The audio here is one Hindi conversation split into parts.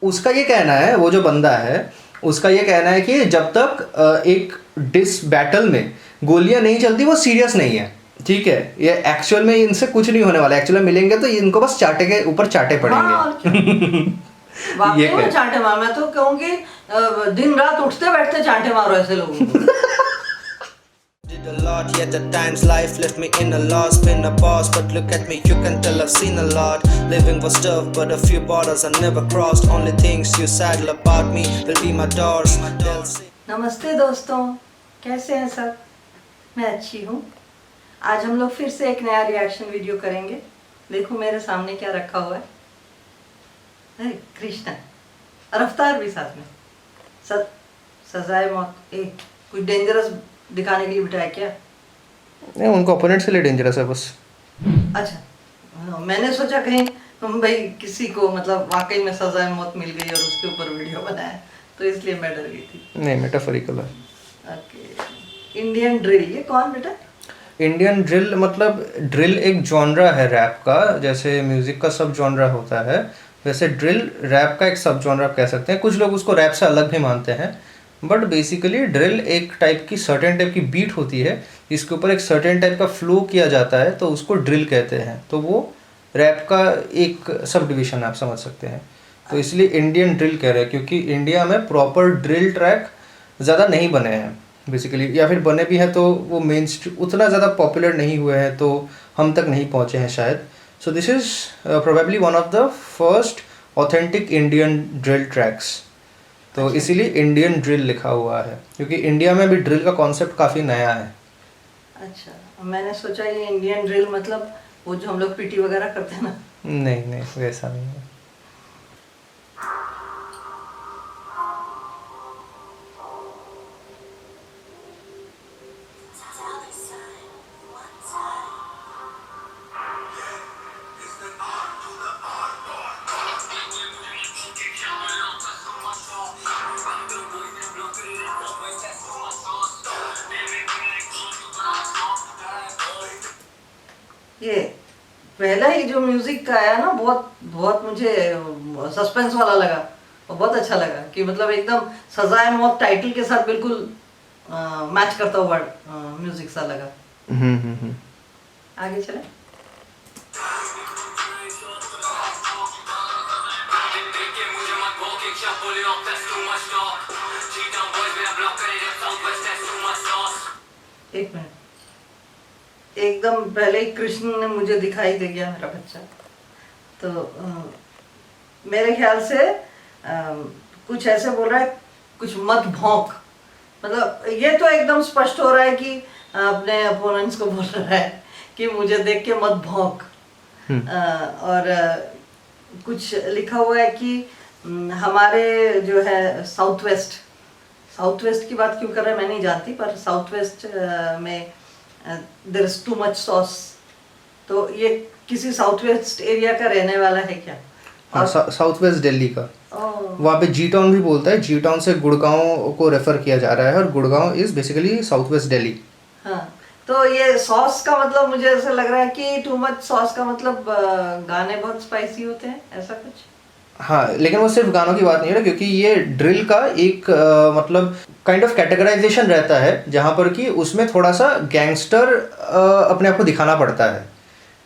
उसका ये कहना है, वो जो बंदा है उसका ये कहना है कि जब तक एक डिस बैटल में गोलियां नहीं चलती वो सीरियस नहीं है, ठीक है। ये एक्चुअल में इनसे कुछ नहीं होने वाला, एक्चुअल में मिलेंगे तो इनको बस चाटे के ऊपर चाटे पड़ेंगे। हाँ, और क्या। वाकई में चांटे मार, मैं तो कहूँगी दिन रात उठते बैठते चांटे मारो ऐसे लोगों को। Did a lot, yet at times life left me in a loss. Been a boss, but look at me, you can tell I've seen a lot. Living was tough, but a few borders I never crossed. Only things you said about me will be my doors. They'll say. नमस्ते दोस्तों, कैसे हैं सब? मैं अच्छी हूँ। आज हम लोग फिर से एक नया रिएक्शन वीडियो करेंगे। देखो मेरे सामने क्या रखा हुआ है। अरे कृष्णा, रफ्तार भी साथ में। सजाए मौत। कुछ डेंजरस दिखाने के लिए बिठाया क्या? नहीं, उनको अपोनेंट से लिए डेंजरस है बस। अच्छा, मैंने सोचा कहीं भाई किसी को मतलब वाकई में सजाए मौत मिल गई और उसके ऊपर वीडियो बनाया, तो इसलिए मैं डर गई थी। नहीं, मेटाफोरिकल है। ओके, इंडियन ड्रिल, ये कौन बेटा? इंडियन ड्रिल मतलब ड्रिल एक जॉनरा है रैप का, जैसे म्यूजिक का सब जॉनरा होता है वैसे ड्रिल रैप का एक सब जॉनरा कह सकते हैं। कुछ लोग उसको रैप से अलग भी मानते हैं, बट बेसिकली ड्रिल एक टाइप की सर्टेन टाइप की बीट होती है, इसके ऊपर एक सर्टेन टाइप का फ्लो किया जाता है, तो उसको ड्रिल कहते हैं। तो वो रैप का एक सब डिवीजन आप समझ सकते हैं। तो इसलिए इंडियन ड्रिल कह रहे हैं क्योंकि इंडिया में प्रॉपर ड्रिल ट्रैक ज़्यादा नहीं बने हैं बेसिकली, या फिर बने भी हैं तो वो मेन उतना ज़्यादा पॉपुलर नहीं हुए हैं, तो हम तक नहीं पहुँचे हैं शायद। So this is probably one of the first authentic Indian drill tracks. तो अच्छा। इसीलिए इंडियन ड्रिल लिखा हुआ है क्योंकि इंडिया में भी ड्रिल का कॉन्सेप्ट काफ़ी नया है। अच्छा, मैंने सोचा ये इंडियन ड्रिल मतलब वो जो हम लोग पीटी वगैरह करते हैं ना। नहीं नहीं, वैसा नहीं है। ये पहला ही जो म्यूजिक का आया ना, बहुत बहुत मुझे सस्पेंस वाला लगा और बहुत अच्छा लगा कि मतलब एकदम सजाए मौत टाइटल के साथ बिल्कुल मैच करता हुआ म्यूजिक सा लगा। आगे चले। एक मिनट, एकदम पहले ही कृष्ण ने मुझे दिखाई दे गया मेरा बच्चा। तो मेरे ख्याल से कुछ ऐसे बोल रहा है, कुछ मत भौंक, मतलब ये तो एकदम स्पष्ट हो रहा है कि अपने अपोनेंट्स को बोल रहा है कि मुझे देख के मत भौंक। और कुछ लिखा हुआ है कि हमारे जो है साउथ वेस्ट की बात क्यों कर रहा है मैं नहीं जानती, पर साउथ वेस्ट में there is too much sauce. तो ये किसी साउथ वेस्ट एरिया का रहने वाला है क्या? हाँ, साउथ वेस्ट दिल्ली का। वहाँ पे जी टाउन भी बोलता है, जी टाउन से गुड़गांव को रेफर किया जा रहा है और Gurgaon is basically south west Delhi. हाँ, तो ये सॉस का मतलब मुझे ऐसा लग रहा है कि टू मच सॉस का मतलब गाने बहुत स्पाइसी होते हैं, ऐसा कुछ। हाँ, लेकिन वो सिर्फ गानों की बात नहीं है क्योंकि ये ड्रिल का एक मतलब काइंड ऑफ कैटेगराइजेशन रहता है जहाँ पर कि उसमें थोड़ा सा गैंगस्टर अपने आप को दिखाना पड़ता है,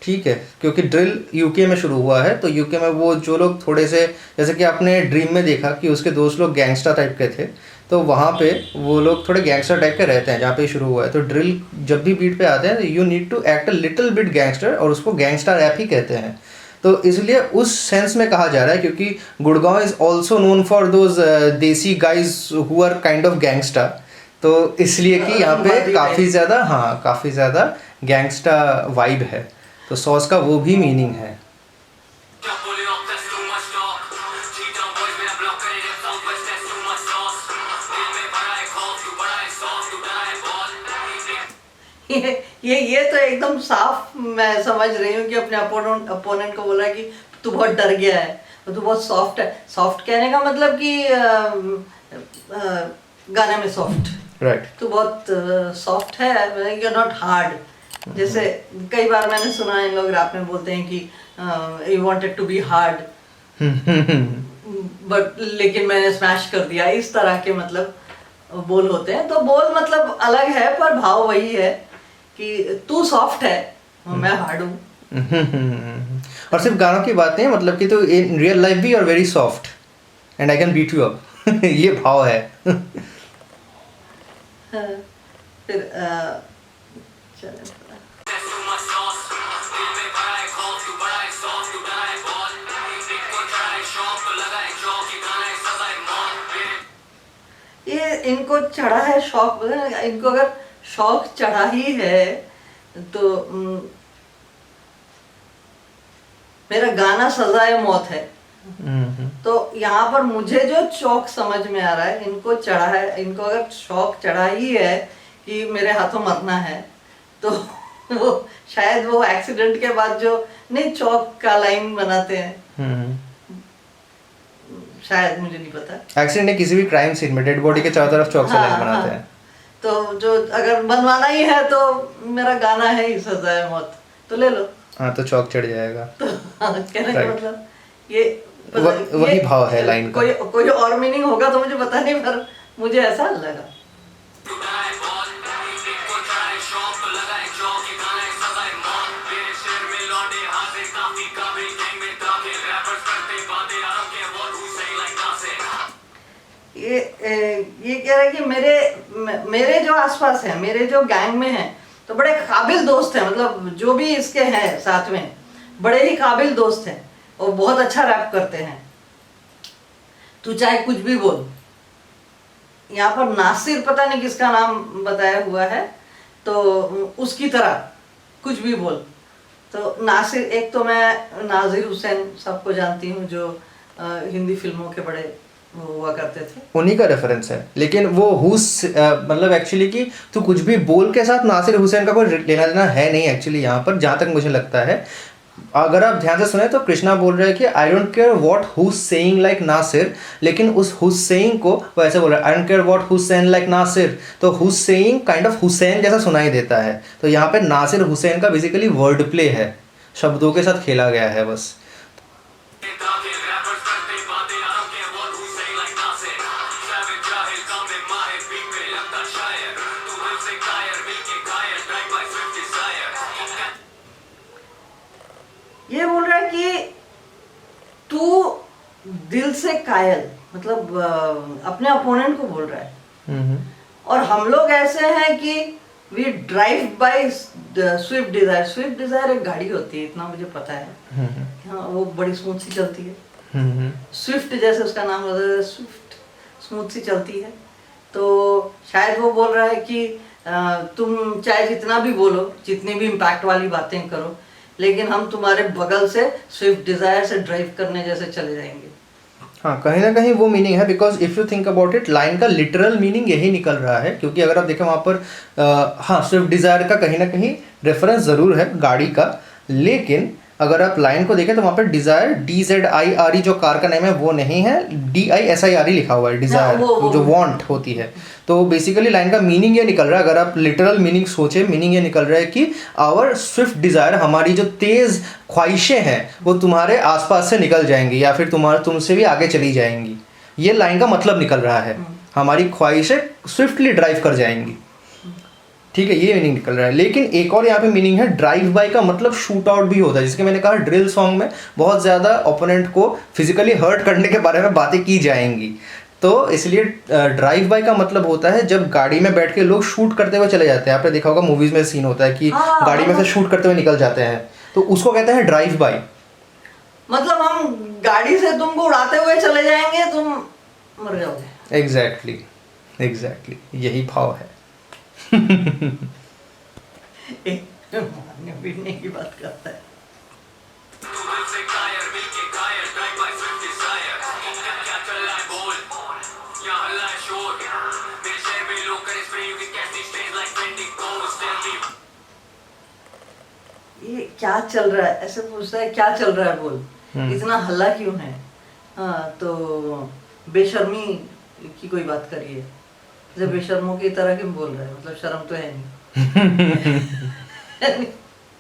ठीक है। क्योंकि ड्रिल यूके में शुरू हुआ है, तो यूके में वो जो लोग थोड़े से, जैसे कि आपने ड्रीम में देखा कि उसके दोस्त लोग गैंगस्टर टाइप के थे, तो वहाँ पे वो लोग थोड़े गैंगस्टर टाइप के रहते हैं जहाँ पे शुरू हुआ है। तो ड्रिल जब भी बीट पे आते हैं you need to act a little bit gangster, और उसको गैंगस्टर रैप ही कहते हैं। तो इसलिए उस सेंस में कहा जा रहा है क्योंकि Gurgaon is also known for those desi guys who are kind of gangster, तो इसलिए कि यहाँ पे काफ़ी ज़्यादा गैंगस्टर वाइब है, तो सॉस का वो भी मीनिंग है। ये तो एकदम साफ मैं समझ रही हूँ कि अपने अपोनेंट को बोला कि तू बहुत डर गया है, तू बहुत सॉफ्ट है। सॉफ्ट कहने का मतलब कि गाने में सॉफ्ट, राइट। तू बहुत सॉफ्ट है, यू आर नॉट हार्ड। जैसे कई बार मैंने सुना इन लोग रैप में बोलते हैं कि you wanted to be hard, but लेकिन मैंने स्मैश कर दिया, इस तरह के मतलब बोल होते हैं। तो बोल मतलब अलग है पर भाव वही है कि तू सॉफ्ट है मैं हार्ड हूँ। और सिर्फ गानों की बात नहीं है, मतलब कि तो इन रियल लाइफ भी और very soft and I can beat you up ये भाव है। हाँ, फिर चले ये इनको चढ़ा है शौक, इनको अगर शौक चढ़ा ही है तो मेरा गाना सजाए मौत है। तो यहाँ पर मुझे जो शौक समझ में आ रहा है, इनको चढ़ा है, इनको अगर शौक चढ़ा ही है कि मेरे हाथों मरना है तो वो शायद वो एक्सीडेंट के बाद जो नहीं चौक का लाइन बनाते हैं, शायद, मुझे नहीं पता। एक्सीडेंट ने किसी भी क्राइम सीन में डेड बॉडी के चारों तरफ चौक से लाइन बनाते हैं। तो जो अगर बनवाना ही है तो मेरा गाना है ही सजाए मौत, तो ले लो। हाँ, तो चौक चढ़ जाएगा। तो कहने का मतलब ये वही भाव है लाइन का। कोई और मीनिंग होगा तो मुझे पता नहीं, पर मुझे ऐसा लगा। ये कह रहा है कि मेरे जो आसपास हैं, मेरे जो गैंग में हैं, तो बड़े काबिल दोस्त हैं, मतलब जो भी इसके हैं साथ में बड़े ही काबिल दोस्त हैं और बहुत अच्छा रैप करते हैं। तू चाहे कुछ भी बोल। यहाँ पर नासिर पता नहीं किसका नाम बताया हुआ है, तो उसकी तरह कुछ भी बोल। तो नासिर, एक तो मैं नाजिर हुसैन सबको जानती हूँ जो हिंदी फिल्मों के बड़े हुआ करते थे, उन्हीं का रेफरेंस है। लेकिन वो मतलब एक्चुअली कि तू कुछ भी बोल के साथ नासिर हुसैन का कोई लेना देना है नहीं एक्चुअली यहाँ पर, जहाँ तक मुझे लगता है। अगर आप ध्यान से सुने तो कृष्णा बोल रहा है कि I don't care what who's saying like Nasir, लेकिन उस हुज सेइंग को वो ऐसे बोल रहा है, I don't care what who's saying like Nasir. तो who's saying kind of Hussain जैसा सुनाई देता है। तो यहाँ पे नासिर हुसैन का बेसिकली वर्ड प्ले है, शब्दों के साथ खेला गया है बस। ये बोल रहा है कि तू दिल से कायल, मतलब अपने अपोनेंट को बोल रहा है। और हम लोग ऐसे हैं कि we drive by Swift Dzire. Swift Dzire एक गाड़ी होती है, इतना मुझे पता है। हाँ, वो बड़ी स्मूथ सी चलती है। स्विफ्ट जैसे उसका नाम होता है, स्विफ्ट स्मूथ सी चलती है। तो शायद वो बोल रहा है कि तुम चाहे जितना भी बोलो, जितनी भी इम्पैक्ट वाली बातें करो, लेकिन हम तुम्हारे बगल से स्विफ्ट डिजायर से ड्राइव करने जैसे चले जाएंगे। हाँ, कहीं ना कहीं वो मीनिंग है, because if you think about it, line का लिटरल मीनिंग यही निकल रहा है। क्योंकि अगर आप देखें वहाँ पर हाँ, स्विफ्ट डिज़ायर का कहीं ना कहीं रेफरेंस ज़रूर है गाड़ी का, लेकिन अगर आप लाइन को देखें तो वहाँ पर डिज़ायर DZIRE जो कार का नेम है वो नहीं है, DISIRE लिखा हुआ है डिज़ायर, जो वांट होती है। तो बेसिकली लाइन का मीनिंग ये निकल रहा है, अगर आप लिटरल मीनिंग सोचे, मीनिंग ये निकल रहा है कि आवर स्विफ्ट डिज़ायर, हमारी जो तेज़ ख्वाहिशें हैं वो तुम्हारे आसपास से निकल जाएंगी या फिर तुमसे भी आगे चली जाएंगी। ये लाइन का मतलब निकल रहा है, हमारी ख्वाहिशें स्विफ्टली ड्राइव कर जाएंगी। ठीक है, ये मीनिंग निकल रहा है। लेकिन एक और यहाँ पे मीनिंग है, ड्राइव बाय का मतलब शूट आउट भी होता है, जिसके मैंने कहा ड्रिल सॉन्ग में बहुत ज़्यादा ओपोनेंट को फिजिकली हर्ट करने के बारे में बातें की जाएंगी। तो इसलिए ड्राइव बाय का मतलब होता है जब गाड़ी में बैठ के लोग शूट करते हुए चले जाते हैं। आपने देखा होगा मूवीज में सीन होता है कि गाड़ी में से शूट करते हुए निकल जाते हैं, तो उसको कहते हैं ड्राइव बाय। मतलब हम गाड़ी से तुमको उड़ाते हुए चले जाएंगे, तुम मर जाओगे। एग्जैक्टली यही भाव है। मारने पीटने की बात करता है। ये क्या चल रहा है, ऐसे पूछता है क्या चल रहा है बोल, इतना हल्ला क्यों है। हाँ, तो बेशर्मी की कोई बात करिए, जब बेशर्मों की तरह क्यों बोल रहा है, मतलब शर्म तो है नहीं।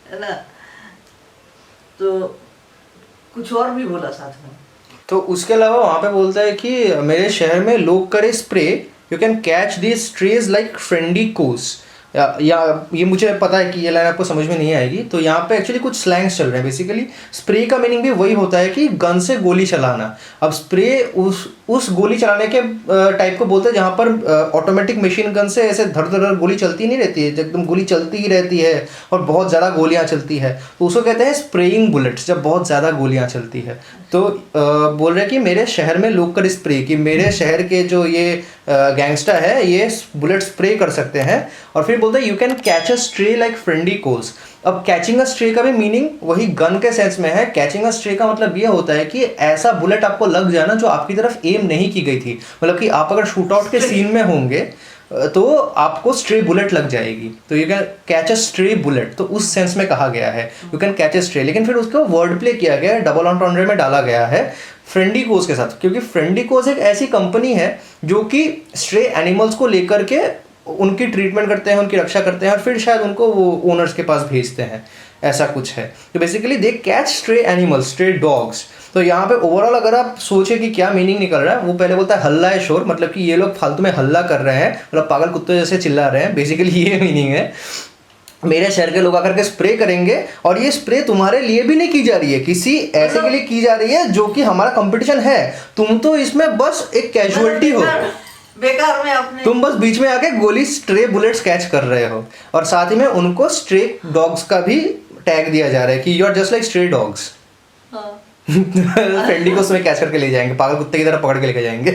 है ना। तो कुछ और भी बोला साथ में। तो तो उसके अलावा वहाँ पे बोलता है कि मेरे शहर में लोग करे spray, you can catch these strays like friendly cows. या ये मुझे पता है कि ये लाइन आपको समझ में नहीं आएगी, तो यहाँ पे एक्चुअली कुछ स्लैंग्स चल रहे हैं। बेसिकली स्प्रे का मीनिंग भी वही होता है कि गन से गोली चलाना। अब स्प्रे उस गोली चलाने के टाइप को बोलते हैं जहाँ पर ऑटोमेटिक मशीन गन से ऐसे धड़ धड़ गोली चलती नहीं रहती है, एकदम गोली चलती ही रहती है और बहुत ज़्यादा गोलियाँ चलती है, तो उसको कहते हैं स्प्रेइंग बुलेट्स, जब बहुत ज़्यादा गोलियाँ चलती है। तो बोल रहे हैं कि मेरे शहर में लोग कर स्प्रे, कि मेरे शहर के जो ये गैंगस्टर है ये बुलेट स्प्रे कर सकते हैं। और फिर बोलते हैं you can catch a stray like friendly cows. अब कैचिंग अ स्ट्रे का भी मीनिंग वही गन के सेंस में है। कैचिंग अ स्ट्रे का मतलब ये होता है कि ऐसा बुलेट आपको लग जाना जो आपकी तरफ एम नहीं की गई थी, मतलब कि आप अगर शूट आउट के सीन में होंगे तो आपको स्ट्रे बुलेट लग जाएगी, तो you can catch a stray bullet, तो उस सेंस में कहा गया है you can catch a stray. लेकिन फिर उसको वर्ड प्ले किया गया है, डबल ऑन्ट्रेंडे में डाला गया है फ्रेंडली कोस के साथ, क्योंकि फ्रेंडली कोस एक ऐसी कंपनी है जो कि स्ट्रे एनिमल्स को लेकर के उनकी ट्रीटमेंट करते हैं, उनकी रक्षा करते हैं और फिर शायद उनको वो ओनर्स के पास भेजते हैं, ऐसा कुछ है। तो basically they catch stray animals, stray dogs. तो यहाँ पे ओवरऑल अगर आप सोचे कि क्या मीनिंग निकल रहा है, वो पहले बोलता है हल्ला है शोर, मतलब कि ये लोग फालतू में हल्ला कर रहे हैं, मतलब पागल कुत्ते जैसे चिल्ला रहे हैं, बेसिकली ये मीनिंग है। मेरे शहर के लोग आकर के स्प्रे करेंगे और ये स्प्रे तुम्हारे लिए भी नहीं की जा रही है, किसी ऐसे के लिए की जा रही है जो कि हमारा कंपटीशन है, तुम तो इसमें बस एक कैजुअलिटी हो, बेकार में अपने तुम बस बीच में आके गोली स्ट्रे बुलेट्स कैच कर रहे हो। और साथ ही में उनको स्ट्रे डॉग्स का भी टैग दिया जा रहा है कि you are just like stray dogs. Friendly को उसमें कैच करके ले जाएंगे, पागल कुत्ते की तरह पकड़ के लेके जाएंगे।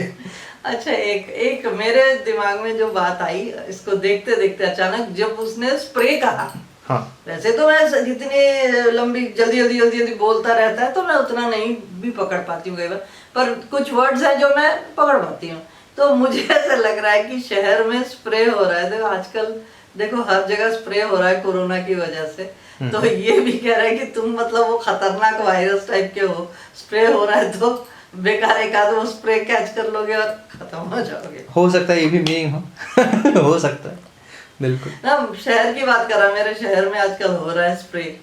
अच्छा, एक मेरे दिमाग में जो बात आई, इसको देखते देखते अचानक जब उसने स्प्रे कहा, हाँ वैसे तो मैं जितनी लंबी जल्दी बोलता रहता है तो मैं उतना नहीं भी पकड़ पाती हूँ कई बार, पर कुछ वर्ड्स हैं जो मैं पकड़ पाती हूँ। तो मुझे ऐसा लग रहा है कि शहर में स्प्रे हो रहा है, देखो आजकल देखो हर जगह स्प्रे हो रहा है कोरोना की वजह से, तो ये भी कह रहा है कि तुम मतलब वो खतरनाक वायरस टाइप के हो, स्प्रे हो रहा है तो बेकार एक आध वो स्प्रे कैच कर लोगे और खत्म हो जाओगे। हो सकता है ये भी मीनिंग हो हो सकता है, बिल्कुल ना शहर की बात कर रहा, मेरे शहर में आजकल हो रहा है स्प्रे।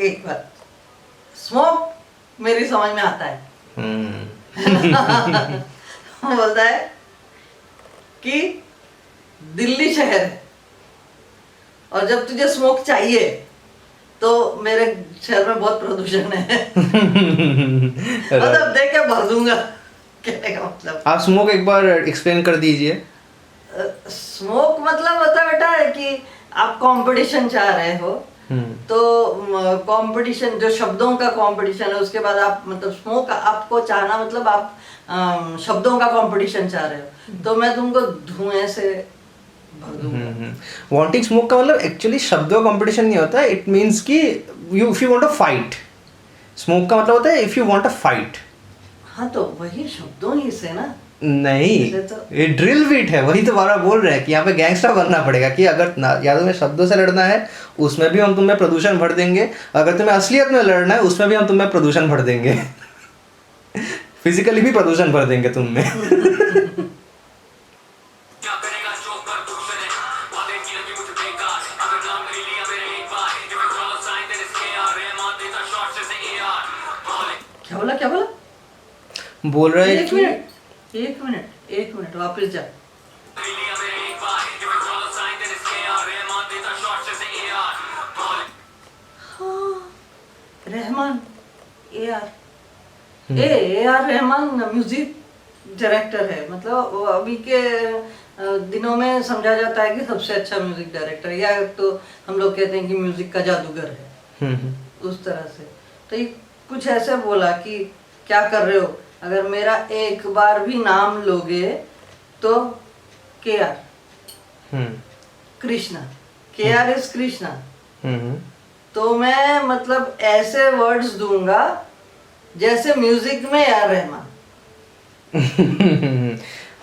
एक बात, स्मोक मेरी समझ में आता है। वो बोलता है कि दिल्ली शहर है और जब तुझे स्मोक चाहिए तो मेरे शहर में बहुत प्रदूषण है। मतलब देख के भर दूंगा, कहने का मतलब। आप स्मोक एक बार एक्सप्लेन कर दीजिए। स्मोक मतलब होता बेटा है कि आप कंपटीशन चाह रहे हो, तो कंपटीशन जो शब्दों का कंपटीशन है, उसके बाद आप मतलब स्मोक आपको चाहना मतलब आप शब्दों का कंपटीशन चाह रहे हो, तो मैं तुमको धुएं से भर दूंगा। वांटिंग स्मोक का मतलब एक्चुअली शब्दों का कंपटीशन नहीं होता है, इट मींस कि if you want a fight. Smoke का मतलब होता है if you want a fight. हाँ तो वही शब्दों ही से ना, नहीं तो ये ड्रिल बीट है, वही तो बार बोल रहे हैं कि यहाँ पे गैंगस्टर बनना पड़ेगा कि अगर या तुम्हें शब्दों से लड़ना है उसमें भी हम तुम्हें प्रदूषण भर देंगे, अगर तुम्हें असलियत में लड़ना है उसमें भी हम तुम्हें प्रदूषण भर देंगे। फिजिकली भी प्रदूषण भर देंगे तुम में। क्या बोला बोल रहा है कि एक मिनट वापस जा। Rahman A R Rahman music director है, मतलब वो अभी के दिनों में समझा जाता है कि सबसे अच्छा म्यूजिक डायरेक्टर, या तो हम लोग कहते हैं कि म्यूजिक का जादूगर है, उस तरह से। तो ये कुछ ऐसे बोला कि क्या कर रहे हो, अगर मेरा एक बार भी नाम लोगे तो KR Krishna, KR is Krishna, तो मैं मतलब ऐसे वर्ड्स दूंगा जैसे म्यूजिक में AR रहमान।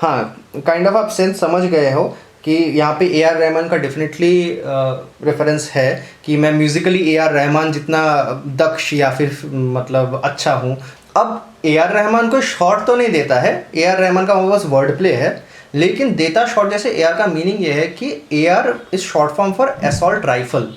हाँ काइंड ऑफ आप सेंस समझ गए हो कि यहाँ पे AR रहमान का डेफिनेटली रेफरेंस है कि मैं म्यूजिकली AR रहमान जितना दक्ष या फिर मतलब अच्छा हूँ। अब ए आर रहमान को शॉर्ट तो नहीं देता है, ए आर रहमान का वो बस वर्ड प्ले है, लेकिन देता शॉर्ट जैसे ए आर का मीनिंग ये है कि A R is short form for assault rifle.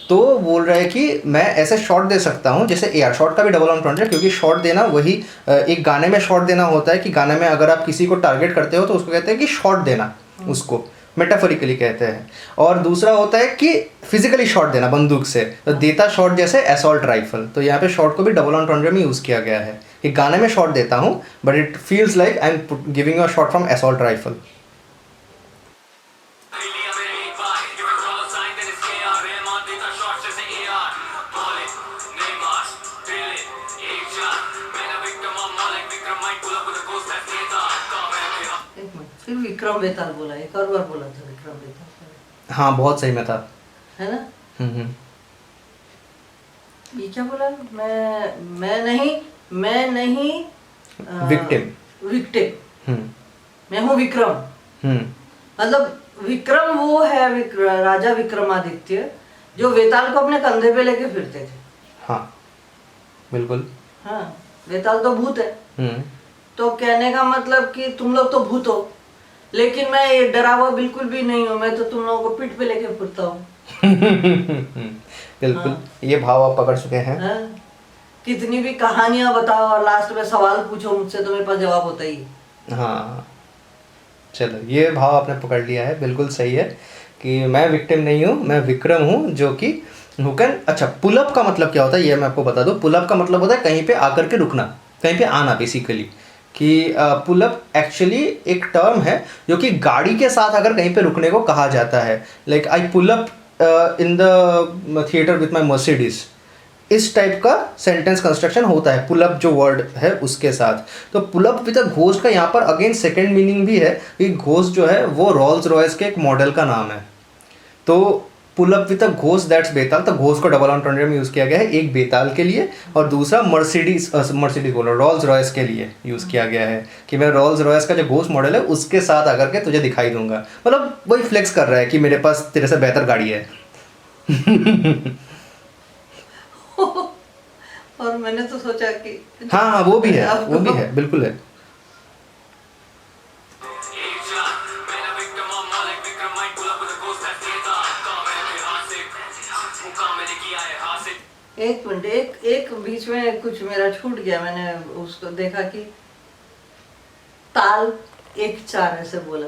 तो बोल रहा है कि मैं ऐसे शॉट दे सकता हूँ जैसे ए आर, शॉट का भी डबल ऑन है, क्योंकि शॉट देना वही एक गाने में शॉट देना होता है कि गाने में अगर आप किसी को टारगेट करते हो तो उसको कहते हैं कि शॉट देना, उसको मेटाफोरिकली कहते हैं। और दूसरा होता है कि फिजिकली शॉट देना बंदूक से, तो देता शॉट जैसे असॉल्ट राइफल। तो यहाँ पे शॉट को भी डबल ऑन में यूज़ किया गया है कि गाने में शॉट देता हूँ but it feels like I am giving you a shot from assault rifle. फिर विक्रम बेताल बोला, एक और बार बोला था विक्रम बेताल। हाँ बहुत सही में था, है ना? हम्म। ये क्या बोला? मैं नहीं विक्टिम, मैं हूँ विक्रम। मतलब विक्रम वो है राजा विक्रमादित्य जो वेताल को अपने कंधे पे लेके फिरते थे। हाँ बिल्कुल। हाँ, वेताल तो भूत है। तो कहने का मतलब कि तुम लोग तो भूत हो, लेकिन मैं ये डरा हुआ बिल्कुल भी नहीं हूँ, मैं तो तुम लोगों को पीठ पे लेके फिरता हूँ। बिल्कुल। हाँ। ये भाव आप पकड़ चुके हैं। हाँ? कितनी भी कहानियां बताओ और लास्ट में सवाल पूछो मुझसे तो मेरे पास जवाब होता ही। हाँ चलो, ये भाव आपने पकड़ लिया है, बिल्कुल सही है कि मैं विक्टिम नहीं हूँ, मैं विक्रम हूँ जो कि हु कैन। अच्छा, पुल अप का मतलब क्या होता है ये मैं आपको बता दूँ। पुल अप का मतलब होता है कहीं पे आकर के रुकना, कहीं पे आना बेसिकली। कि पुल अप एक्चुअली एक टर्म है जो कि गाड़ी के साथ अगर कहीं पे रुकने को कहा जाता है। Like I pull up in the theatre with my Mercedes, इस टाइप का सेंटेंस कंस्ट्रक्शन होता है पुल अप जो वर्ड है उसके साथ। तो pull up with a ghost का यहाँ पर अगेन सेकेंड मीनिंग भी है कि घोस्ट जो है वो रोल्स रॉयस के एक मॉडल का नाम है। तो pull up with a ghost that's Betaal, तो घोस्ट को डबल ऑन में यूज़ किया गया है, एक बेताल के लिए और दूसरा मर्सिडीज बोलो रोल्स रॉयस के लिए यूज़ किया गया है कि मैं रोल्स रॉयस का जो घोस्ट मॉडल है उसके साथ आकर के तुझे दिखाई दूंगा। मतलब वही फ्लेक्स कर रहा है कि मेरे पास तेरे से बेहतर गाड़ी है। और मैंने तो सोचा कि हाँ वो भी है, वो भी है, बिल्कुल है। एक मिनट, एक बीच में कुछ मेरा छूट गया, मैंने उसको देखा कि ताल 1 4 ऐसे बोला,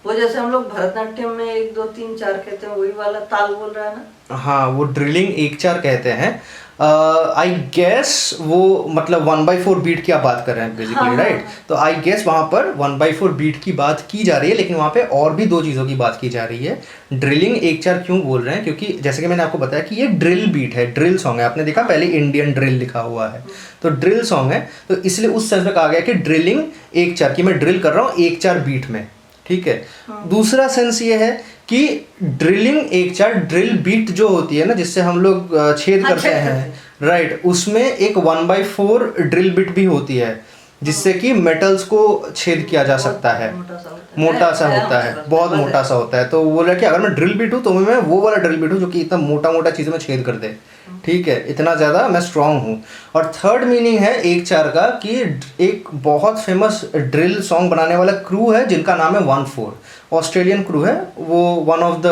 वो जैसे हम लोग भरतनाट्यम में 1 2 3 4 कहते हैं, वही वाला ताल बोल रहा है ना? हाँ, वो ड्रिलिंग 1 4 कहते हैं। आई गेस वो मतलब 1/4 बीट की आप बात कर रहे हैं बेसिकली, राइट? तो आई गेस वहाँ पर 1/4 बीट की बात की जा रही है, लेकिन वहाँ पे और भी 2 चीज़ों की बात की जा रही है। ड्रिलिंग 1 4 क्यों बोल रहे हैं? क्योंकि जैसे कि मैंने आपको बताया कि ये ड्रिल बीट है, ड्रिल सॉन्ग है। आपने देखा पहले इंडियन ड्रिल लिखा हुआ है, तो ड्रिल सॉन्ग है, तो इसलिए उस सेंस में कहा गया कि ड्रिलिंग 1 4 की मैं ड्रिल कर रहा हूँ 1 4 बीट में, ठीक है। दूसरा सेंस ये है कि ड्रिलिंग 1 4 ड्रिल बीट जो होती है ना, जिससे हम लोग छेद करते हैं, राइट, उसमें एक 1/4 ड्रिल बिट भी होती है जिससे कि मेटल्स को छेद किया जा सकता है। मोटा सा होता है, बहुत मोटा सा होता है। तो वो बोला कि अगर मैं ड्रिल बिट हूँ तो मैं वो वाला ड्रिल बिट हूँ जो कि इतना मोटा मोटा चीज़ों में छेद कर दे, ठीक है, इतना ज़्यादा मैं स्ट्रांग हूँ। और थर्ड मीनिंग है 1 4 का कि एक बहुत फेमस ड्रिल सॉन्ग बनाने वाला क्रू है जिनका नाम है 1/4, ऑस्ट्रेलियन क्रू है वो, one of the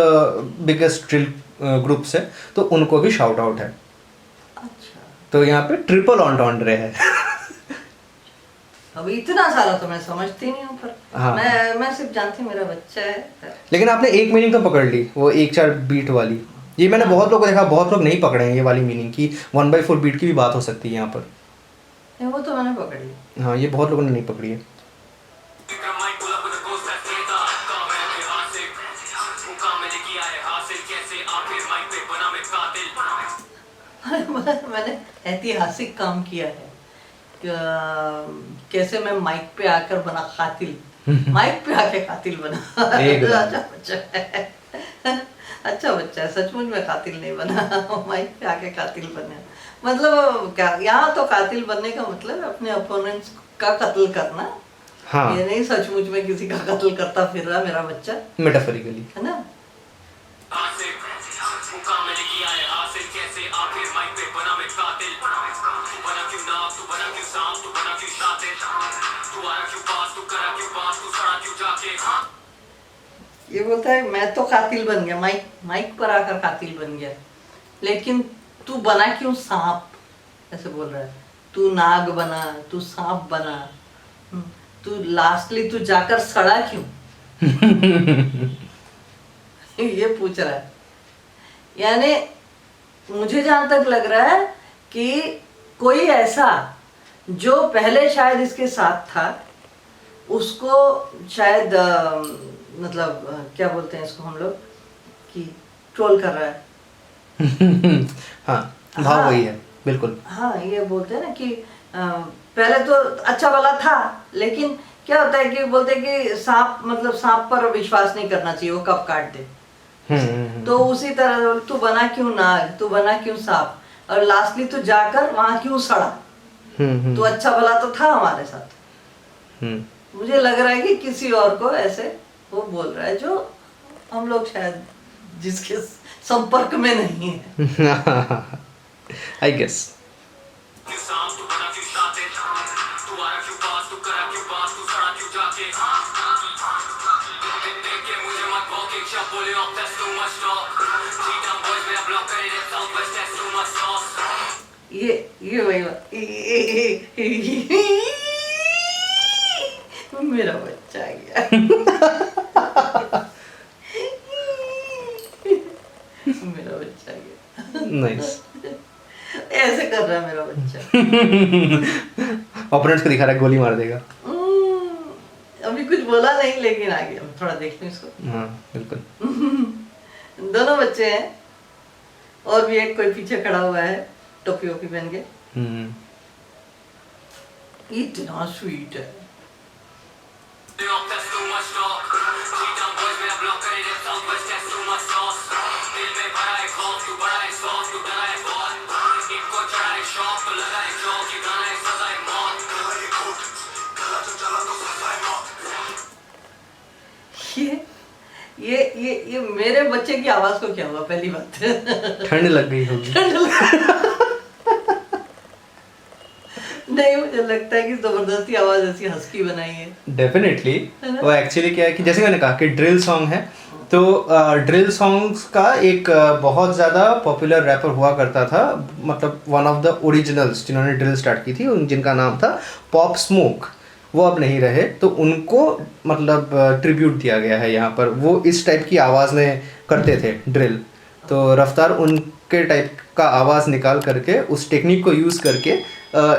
biggest drill groups है, तो उनको भी शाउट आउट है। तो यहाँ पे ट्रिपल ऑन्टॉन्ड्रे है। अब इतना सारा तो मैं समझती नहीं हूँ, पर हाँ। मैं सिर्फ जानती हूँ मेरा बच्चा है। लेकिन आपने एक मीनिंग तो पकड़ ली, वो 1 4 बीट वाली। ये मैंने बहुत लोगों को देखा, बहुत लोग नहीं पकड़े हैं ये वाली मीनिंग की 1/4 बीट की भी बात हो सकती है यहाँ पर। वो तो मैंने पकड़ ली। हाँ, ये बहुत लोगों ने नहीं पकड़ी है। मैंने ऐतिहासिक काम किया है, कैसे मैं माइक पे आकर बना कातिल, माइक पे आके कातिल बना। अच्छा बच्चा है, अच्छा बच्चा है, सचमुच में कातिल नहीं बना, माइक पे आके कातिल बना। मतलब क्या यहाँ तो कातिल बनने का मतलब अपने अपोनेंट्स का कत्ल करना। हाँ। ये नहीं सचमुच में किसी का कत्ल करता फिर रहा मेरा बच्चा, मेटाफोरिकली, है ना? ये बोलता है मैं तो कातिल बन गया, माइक माइक पर आकर कातिल बन गया, लेकिन तू बना क्यों सांप, ऐसे बोल रहा है। तू नाग बना, तू सांप बना, तू लास्टली तू जाकर सड़ा क्यों ये पूछ रहा है। यानी मुझे जहां तक लग रहा है कि कोई ऐसा जो पहले शायद इसके साथ था, उसको शायद मतलब क्या बोलते हैं इसको हम लोग, कि ट्रोल कर रहा है। हाँ, भाव हाँ। वही है, बिल्कुल। हाँ, ये बोलते हैं ना कि पहले तो अच्छा वाला था, लेकिन क्या होता है कि बोलते हैं कि सांप मतलब सांप पर विश्वास नहीं करना चाहिए, वो कब काट दे। तो उसी तरह तू बना क्यों नाग, तू बना क्यों सांप, और लास्टली तू जाकर वहां क्यों सड़ा। तू अच्छा भला तो था हमारे साथ। मुझे लग रहा है कि किसी और को ऐसे वो बोल रहा है जो हम लोग शायद जिसके संपर्क में नहीं है। I guess. ये वही मेरा बच्चा आ गया। मेरा बच्चा आ गया। नाइस। ऐसे कर रहा है मेरा बच्चा। ऑपोनेंट्स को दिखा रहा है, गोली मार देगा। अभी कुछ बोला नहीं, लेकिन आ गया। थोड़ा देख लूं इसको। हाँ, बिल्कुल। दोनों बच्चे हैं, और भी एक कोई पीछे खड़ा हुआ है टोपी वोपी पहन के। इतना स्वीट है। ये मेरे बच्चे की आवाज को क्या हुआ, पहली बात। ठंड लग गई होगी। नहीं, मुझे लगता है कि जबरदस्ती आवाज ऐसी हस्की बनाई है। डेफिनेटली। वो एक्चुअली क्या है कि जैसे मैंने कहा कि ड्रिल सॉन्ग है, तो ड्रिल सॉन्ग्स का एक बहुत ज़्यादा पॉपुलर रैपर हुआ करता था, मतलब वन ऑफ द ओरिजिनल्स जिन्होंने ड्रिल स्टार्ट की थी, जिनका नाम था पॉप स्मोक। वो अब नहीं रहे, तो उनको मतलब ट्रिब्यूट दिया गया है यहाँ पर। वो इस टाइप की आवाज़ में करते थे ड्रिल, तो रफ्तार उनके टाइप का आवाज़ निकाल करके उस टेक्निक को यूज़ करके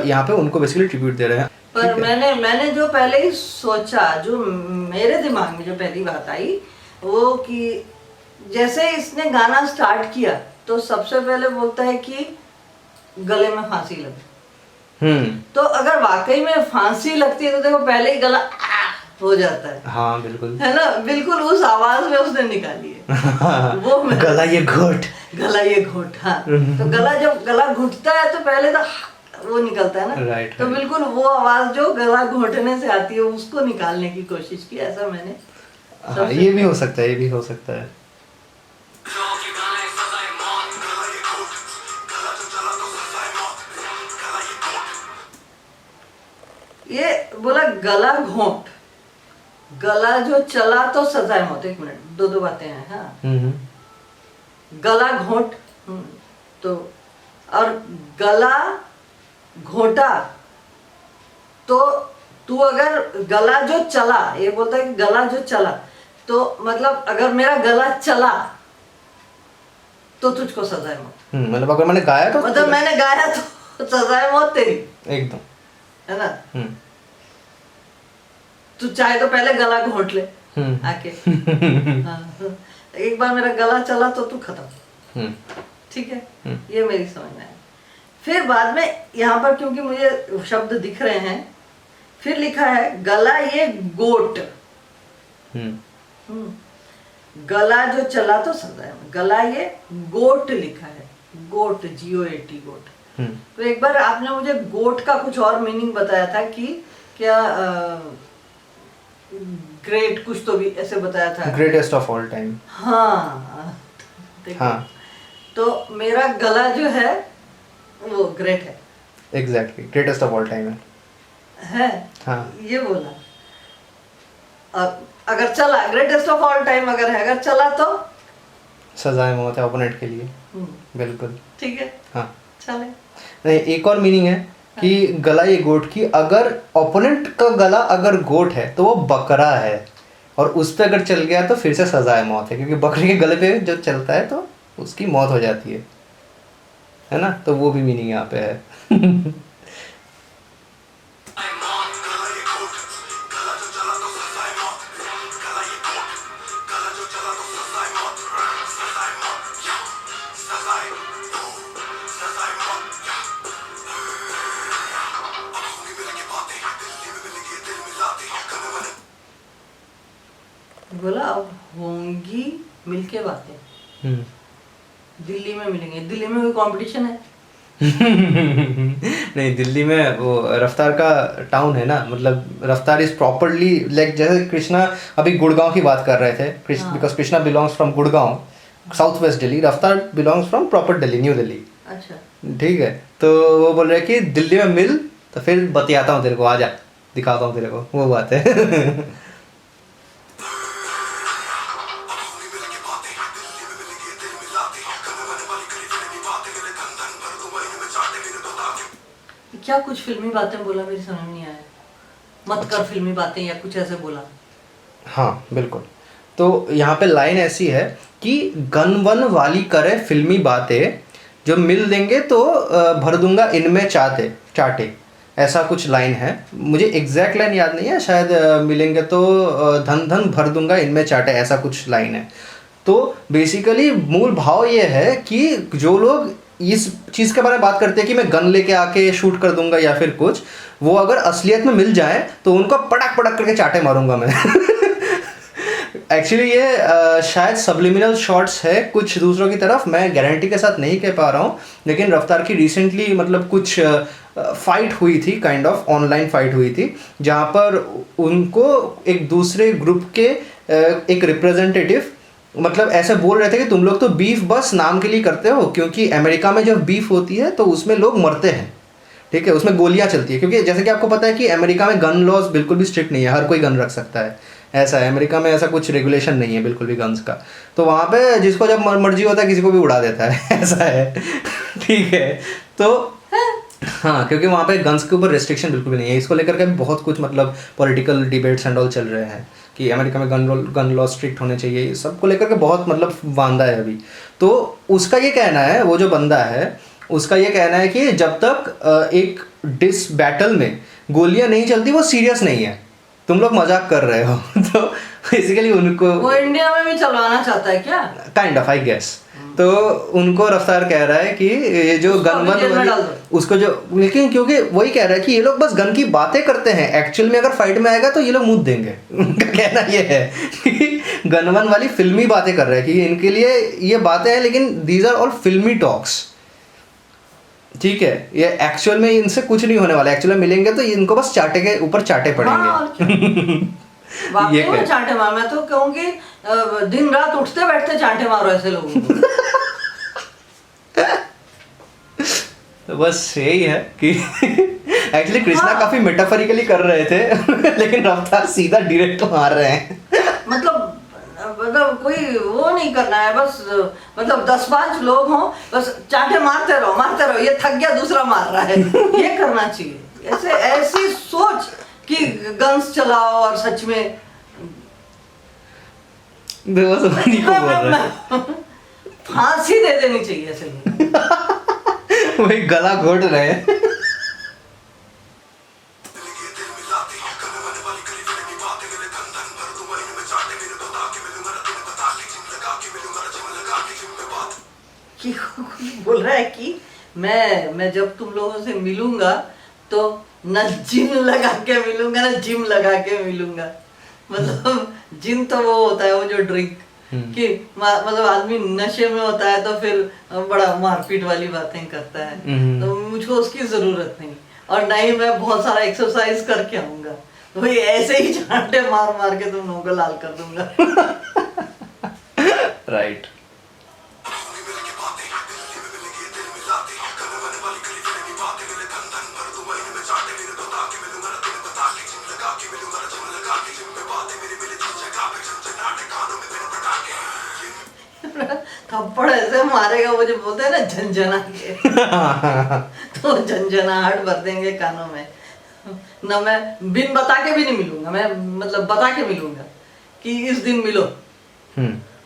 यहाँ पे उनको बेसिकली ट्रिब्यूट दे रहे हैं। पर मैंने जो पहले ही सोचा, जो मेरे दिमाग में जो पहली बात आई वो कि जैसे इसने गाना स्टार्ट किया तो सबसे पहले बोलता है कि गले में फांसी लगी। तो अगर वाकई में फांसी लगती है तो देखो पहले ही गला हो जाता है। हाँ, बिल्कुल, है ना, बिल्कुल उस आवाज में उसने निकाली है। वो गला ये घोट, गला ये घोट। हाँ, तो गला जब गला घुटता है तो पहले तो वो निकलता है ना। राइट, तो बिल्कुल वो आवाज जो गला घोटने से आती है उसको निकालने की कोशिश की, ऐसा मैंने। हाँ, ये भी हो सकता है, ये भी हो सकता है। ये बोला गला घोट, गला जो चला तो सजाए मौत। एक मिनट, दो बातें हैं। हाँ, गला घोट, तो और गला घोटा, तो तू अगर गला जो चला, ये बोलता है कि गला जो चला, तो मतलब अगर मेरा गला चला तो तुझको सजाए मौत। मतलब अगर मैंने गाया तो मतलब मैंने गाया तो सजाए मौत तेरी, एकदम, है ना। तू चाहे तो पहले गला घोट ले आके। हाँ, एक बार मेरा गला चला तो तू खत्म। ठीक है, ये मेरी समझ में है। फिर बाद में यहाँ पर क्योंकि मुझे शब्द दिख रहे हैं, फिर लिखा है गला ये गोट। गला जो चला तो सजाए, गला ये गोट लिखा है, गोट, GOAT, गोट। तो एक बार आपने मुझे गोट का कुछ और मीनिंग बताया था कि क्या ग्रेट कुछ तो भी ऐसे बताया था, ग्रेटेस्ट ऑफ ऑल टाइम। हाँ, हाँ, तो मेरा गला जो है वो ग्रेट है। Exactly, greatest of all time है। हाँ, हाँ, ये बोला। अगर चला, ग्रेटेस्ट ऑफ ऑल टाइम अगर है, अगर चला तो सजाए मौत है ओपोनेंट के लिए, बिल्कुल ठीक है, हाँ। चले। नहीं, एक और मीनिंग है कि गला ये गोट की, अगर ओपोनेंट का गला अगर गोट है तो वो बकरा है, और उस पर अगर चल गया तो फिर से सजाए मौत है, क्योंकि बकरे के गले पे जब चलता है तो उसकी मौत हो जाती है ना, तो वो भी मीनिंग यहाँ पे है। बोला अब होंगी मिलके बातें, दिल्ली में मिलेंगे। दिल्ली में कोई कंपटीशन है? नहीं, दिल्ली में वो रफ्तार का टाउन है ना, मतलब रफ्तार इज प्रॉपरली लाइक, जैसे कृष्णा अभी गुड़गांव की बात कर रहे थे, because Krishna belongs from Gurgaon, south west Delhi, Raftaar belongs from proper Delhi, new Delhi. अच्छा, ठीक है, तो वो बोल रहे हैं कि दिल्ली में मिल तो फिर बतियाता हूँ तेरे को, आजा दिखाता हूँ तेरे को, वो बात है। क्या कुछ फिल्मी बातें बोला, मेरी समझ नहीं आया। मत कर फिल्मी बातें या कुछ ऐसे बोला। हाँ बिल्कुल, तो यहाँ पे लाइन ऐसी है कि गन वन वाली करे फिल्मी बातें, जो मिल देंगे तो भर दूंगा इनमें चाटे चाटे, ऐसा कुछ लाइन है। मुझे एग्जैक्ट लाइन याद नहीं है, शायद मिलेंगे तो धन धन भर दूंगा इनमें चाटे, ऐसा कुछ लाइन है। तो बेसिकली मूल भाव ये है कि जो लोग इस चीज़ के बारे में बात करते हैं कि मैं गन लेके आके शूट कर दूंगा या फिर कुछ, वो अगर असलियत में मिल जाए तो उनको पटक पटक करके चाटे मारूंगा मैं। एक्चुअली ये शायद सब्लिमिनल शॉट्स है कुछ दूसरों की तरफ, मैं गारंटी के साथ नहीं कह पा रहा हूँ, लेकिन रफ्तार की रिसेंटली मतलब कुछ फाइट हुई थी, काइंड ऑफ ऑनलाइन फाइट हुई थी, जहाँ पर उनको एक दूसरे ग्रुप के एक रिप्रेजेंटेटिव मतलब ऐसे बोल रहे थे कि तुम लोग तो बीफ बस नाम के लिए करते हो, क्योंकि अमेरिका में जब बीफ होती है तो उसमें लोग मरते हैं, ठीक है, उसमें गोलियां चलती है, क्योंकि जैसे कि आपको पता है कि अमेरिका में गन लॉज बिल्कुल भी स्ट्रिक्ट नहीं है, हर कोई गन रख सकता है, ऐसा है अमेरिका में, ऐसा कुछ रेगुलेशन नहीं है बिल्कुल भी गन्स का। तो वहाँ पे जिसको जब मर्जी होता है किसी को भी उड़ा देता है, ऐसा है। ठीक है, तो हाँ, क्योंकि वहाँ पे गन्स के ऊपर रिस्ट्रिक्शन बिल्कुल भी नहीं है। इसको लेकर के बहुत कुछ मतलब पॉलिटिकल डिबेट्स एंड ऑल चल रहे हैं कि अमेरिका में गन लॉ स्ट्रिक्ट होने चाहिए, सबको लेकर के बहुत मतलब वांदा है अभी। तो उसका ये कहना है, वो जो बंदा है उसका ये कहना है कि जब तक एक डिस बैटल में गोलियां नहीं चलती वो सीरियस नहीं है, तुम लोग मजाक कर रहे हो। तो बेसिकली उनको वो इंडिया में भी चलवाना चाहता है क्या? Kind of I guess. तो उनको रफ्तार कह रहा है कि ये जो गन वन उसको जो, लेकिन क्योंकि वही कह रहा है कि ये लोग बस गन की बातें करते हैं, एक्चुअल में अगर फाइट में आएगा तो ये लोग मुंह देंगे। उनका कहना ये है कि गन वन वाली फिल्मी बातें कर रहे हैं, कि इनके लिए ये बातें हैं लेकिन दीज आर ऑल फिल्मी टॉक्स, ठीक है, ये एक्चुअल में इनसे कुछ नहीं होने वाला, एक्चुअल में मिलेंगे तो इनको बस चाटे के ऊपर चाटे पड़ेंगे। वाकई में चांटे मार, मैं तो कहूँगी दिन रात उठते बैठते चांटे मारो ऐसे लोगों को। तो बस यही है कि एक्चुअली कृष्णा काफी मेटाफोरिकली कर रहे थे, लेकिन रफ्तार सीधा डायरेक्ट मार रहे हैं। मतलब कोई वो नहीं करना है, बस मतलब 10-5 लोग हों, बस चांटे मारते रहो, ये थक गया दूसरा मार रहा है, ये करना चाहिए। ऐसे ऐसी सोच कि गन्स चलाओ और सच में फांसी दे देनी चाहिए ऐसे लोग। वही गला घोट रहे हैं। बोल रहा है कि मैं जब तुम लोगों से मिलूंगा तो न जिम लगा के मिलूंगा न जिम लगा के मिलूंगा। मतलब जिम तो वो होता है वो जो ड्रिंक कि मतलब आदमी नशे में होता है तो फिर बड़ा मारपीट वाली बातें करता है, तो मुझको उसकी जरूरत नहीं, और ना ही मैं बहुत सारा एक्सरसाइज करके आऊंगा, तो भाई ऐसे ही चांटे मार मार के तुम लोगों को लाल कर दूंगा। राइट। थप्पड़ ऐसे मारेगा, वो जो बोलते हैं ना झंझना के, तो झंझनाहट भर देंगे कानों में। ना मैं बिन बता के भी नहीं मिलूंगा, मैं मतलब बता के मिलूंगा कि इस दिन मिलो,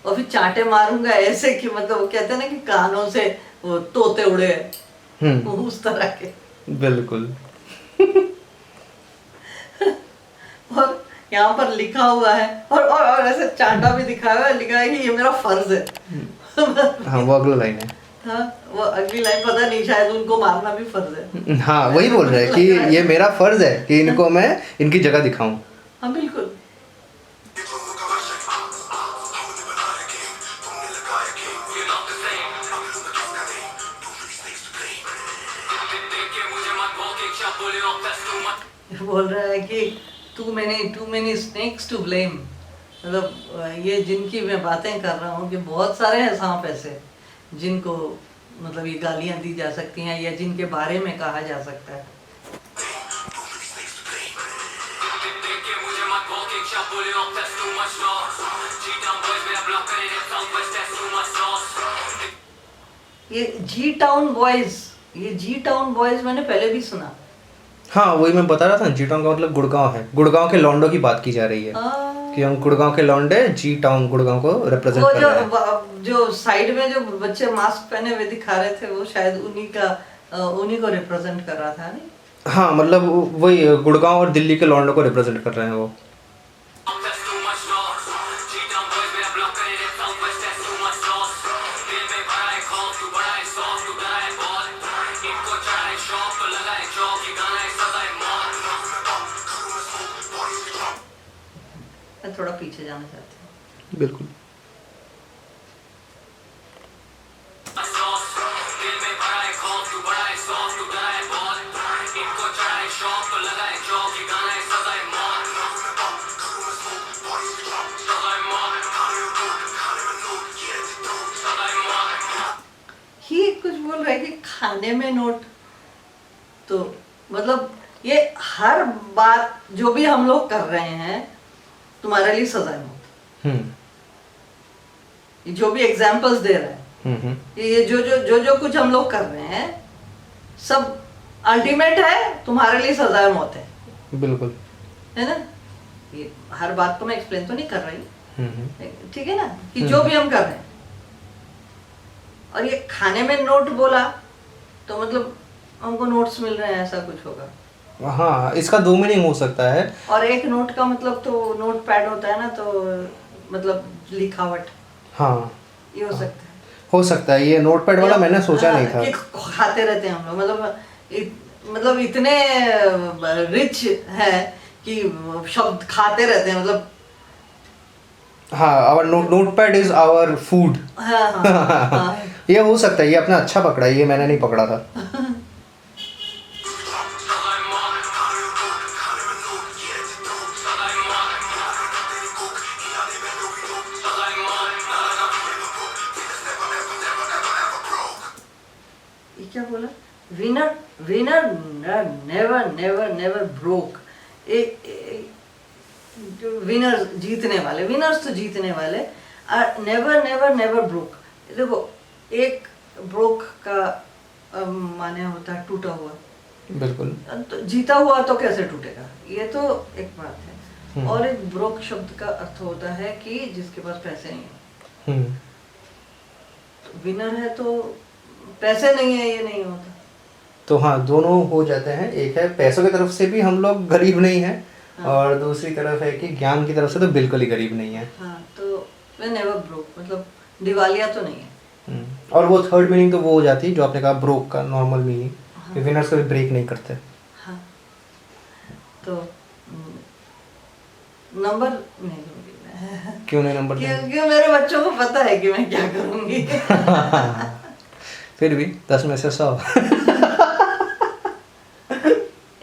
और फिर चांटे मारूंगा ऐसे कि मतलब वो कहते हैं ना कि कानों से वो तोते उड़े, उस तरह के। बिल्कुल। और यहाँ पर लिखा हुआ है, और ऐसे चांटा भी दिखाया हुआ है, लिखा है कि ये मेरा फर्ज है। हाँ, वो अगला लाइन है। हाँ, वो अगली लाइन पता नहीं, शायद उनको मारना भी फर्ज है। हाँ, वही बोल रहे हैं कि ये मेरा फर्ज है कि इनको मैं इनकी जगह दिखाऊं। हाँ बिल्कुल। बोल रहा है कि too many snakes to blame, मतलब ये जिनकी मैं बातें कर रहा हूँ कि बहुत सारे हैं सांप ऐसे जिनको मतलब ये गालियाँ दी जा सकती हैं या जिनके बारे में कहा जा सकता है। ये जी टाउन बॉयज मैंने पहले भी सुना। हाँ, वही मैं बता रहा था, जी टाउन का मतलब गुड़गांव है। गुड़गांव के लौंडों की बात की जा रही है कि हम गुड़गांव के लौंडे जी टाउन गुड़गांव को रिप्रेजेंट कर रहे हैं। जो साइड में जो बच्चे मास्क पहने हुए दिखा रहे थे, वो शायद उन्हीं को रिप्रेजेंट कर रहा था, नहीं? हाँ, मतलब वही गुड़गांव और दिल्ली के लौंडों को रिप्रेजेंट कर रहे हैं वो। मैं थोड़ा पीछे जाना चाहती हूँ। बिल्कुल। ये कुछ बोल रहा है कि खाने में नोट, तो मतलब ये हर बात जो भी हम लोग कर रहे हैं तुम्हारे लिए सजा मौत। ये जो भी एग्जाम्पल्स दे रहा है, ये जो कुछ हम लोग कर रहे हैं सब अल्टीमेट है, तुम्हारे लिए सजा मौत है। बिल्कुल, है ना? ये हर बात को मैं एक्सप्लेन तो नहीं कर रही, ठीक है ना, कि जो भी हम कर रहे हैं, और ये खाने में नोट बोला तो मतलब हमको नोट्स मिल रहे हैं, ऐसा कुछ होगा। हाँ, इसका दो मीनिंग हो सकता है। और एक नोट का मतलब तो नोट पैड होता है ना, तो मतलब लिखावट। हाँ, ये हो सकता है। हो सकता है। ये नोट पैड वाला मैंने सोचा नहीं था कि खाते रहते हैं हम लोग, मतलब इतने रिच है कि शब्द खाते रहते हैं, मतलब हाँ, our note pad is our food. हाँ। ये हो सकता है, ये अपना अच्छा पकड़ा है, ये मैंने नहीं पकड़ा था। ये क्या बोला? Winner never broke. विनर्स जीतने वाले, विनर्स तो जीतने वाले, नेवर ब्रोक। देखो, एक ब्रोक का माने होता है टूटा हुआ। बिल्कुल। तो जीता हुआ तो कैसे टूटेगा, ये तो एक बात है। और एक ब्रोक शब्द का अर्थ होता है कि जिसके पास पैसे नहीं है। तो विनर है तो पैसे नहीं है, ये नहीं होता। तो हाँ, दोनों हो जाते हैं। एक है पैसों की तरफ से भी हम लोग गरीब नहीं हैं, हाँ। और दूसरी तरफ है कि ज्ञान की तरफ से तो बिल्कुल ही गरीब नहीं है। हाँ, तो नेवर ब्रोक मतलब दिवालिया तो नहीं है। और वो थर्ड मीनिंग तो वो हो जाती है जो आपने कहा ब्रोक का नॉर्मल मीनिंग, हाँ। विनर्स कभी ब्रेक नहीं करते। हाँ, तो नंबर नहीं दूंगी मैं। क्यों नहीं नंबर? क्योंकि मेरे बच्चों को पता है कि मैं क्या करूंगी। फिर भी 10 में से 100।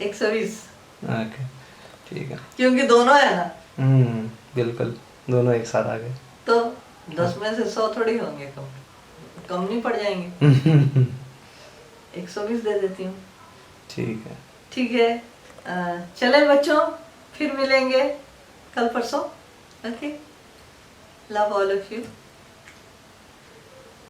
120। ओके, ठीक है। क्योंकि दोनों है ना। बिल्कुल, दोनों एक साथ आ गए तो 10 में से 100 थोड़ी होंगे, कम नहीं पड़ जाएंगे। 120 दे देती हूँ। ठीक है। चले बच्चों, फिर मिलेंगे कल परसों। Okay, love all of you.